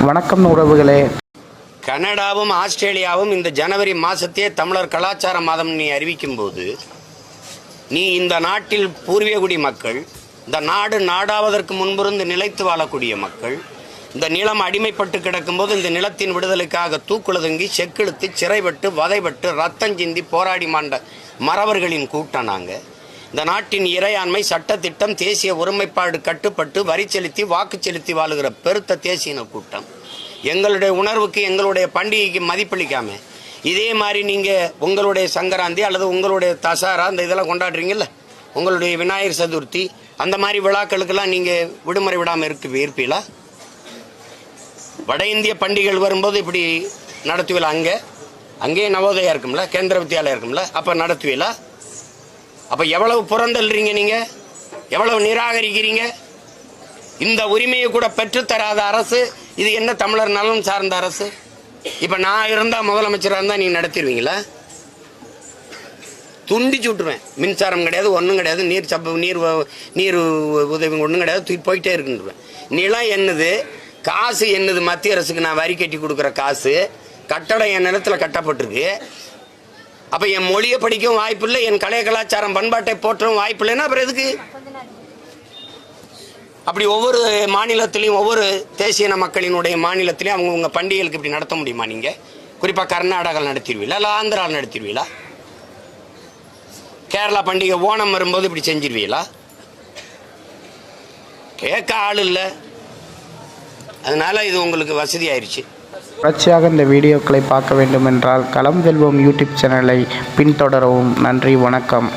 வணக்கம் உறவுகளே. கனடாவும் ஆஸ்திரேலியாவும் இந்த ஜனவரி மாதத்தையே தமிழர் கலாச்சார மாதம் நீ அறிவிக்கும் போது, நீ இந்த நாட்டில் பூர்வீகுடி மக்கள், இந்த நாடு நாடாவதற்கு முன்பிருந்து நிலைத்து வாழக்கூடிய மக்கள், இந்த நிலம் அடிமைப்பட்டு கிடக்கும்போது இந்த நிலத்தின் விடுதலைக்காக தூக்குளதுங்கி செக்கெழுத்து சிறைப்பட்டு வதைப்பட்டு ரத்தம் சிந்தி போராடி மாண்ட மறவர்களின் கூட்டம் நாங்கள். இந்த நாட்டின் இறையாண்மை சட்டத்திட்டம் தேசிய ஒருமைப்பாடு கட்டுப்பட்டு வரி செலுத்தி வாக்கு செலுத்தி வாழுகிற பெருத்த தேசிய கூட்டம். எங்களுடைய உணர்வுக்கு எங்களுடைய பண்டிகைக்கு மதிப்பளிக்காம இதே மாதிரி நீங்கள் உங்களுடைய சங்கராந்தி அல்லது உங்களுடைய தசாரா இந்த இதெல்லாம் கொண்டாடுறீங்கல்ல, உங்களுடைய விநாயகர் சதுர்த்தி அந்த மாதிரி விழாக்களுக்கெல்லாம் நீங்கள் விடுமுறை விடாமல் இருப்பீங்களா? வட இந்திய பண்டிகைகள் வரும்போது இப்படி நடத்துவீங்களா? அங்கேயே நவோதயா இருக்கும்ல, கேந்திர வித்யாலயா இருக்கும்ல, அப்போ நடத்துவீங்களா? அப்போ எவ்வளவு புறந்தல்றீங்க, நீங்கள் எவ்வளவு நிராகரிக்கிறீங்க? இந்த உரிமையை கூட பெற்றுத்தராத அரசு இது என்ன தமிழர் நலன் சார்ந்த அரசு? இப்போ நான் இருந்தால் முதலமைச்சராக இருந்தால் நீங்கள் நடத்திடுவீங்களா? துண்டிச்சு விட்டுருவேன். மின்சாரம் கிடையாது, ஒன்றும் கிடையாது, நீர் உதவி ஒன்றும் கிடையாது, தூக்கி போயிட்டே இருக்குன்றுவேன். நிலம் என்னது, காசு என்னது? மத்திய அரசுக்கு நான் வரி கட்டி கொடுக்குற காசு, கட்டடம் என் நிலத்தில் கட்டப்பட்டிருக்கு. அப்போ என் மொழியை படிக்கவும் வாய்ப்பு இல்லை, என் கலைய கலாச்சாரம் பண்பாட்டை போற்றவும் வாய்ப்பு இல்லைன்னா அப்புறம் எதுக்கு? அப்படி ஒவ்வொரு மாநிலத்திலையும் ஒவ்வொரு தேசிய மக்களினுடைய மாநிலத்திலையும் அவங்கவுங்க பண்டிகைகளுக்கு இப்படி நடத்த முடியுமா? நீங்கள் குறிப்பாக கர்நாடகா நடத்திடுவீங்களா, இல்லை ஆந்திரா நடத்திடுவீங்களா? கேரளா பண்டிகை ஓணம் வரும்போது இப்படி செஞ்சிருவீங்களா? கேட்க ஆள் இல்லை, அதனால இது உங்களுக்கு வசதி ஆயிடுச்சு. தொடர்ச்சியாக இந்த வீடியோக்களை பார்க்க வேண்டும் என்றால் களம் வெல்வோம் யூடியூப் சேனலை பின்தொடரவும். நன்றி, வணக்கம்.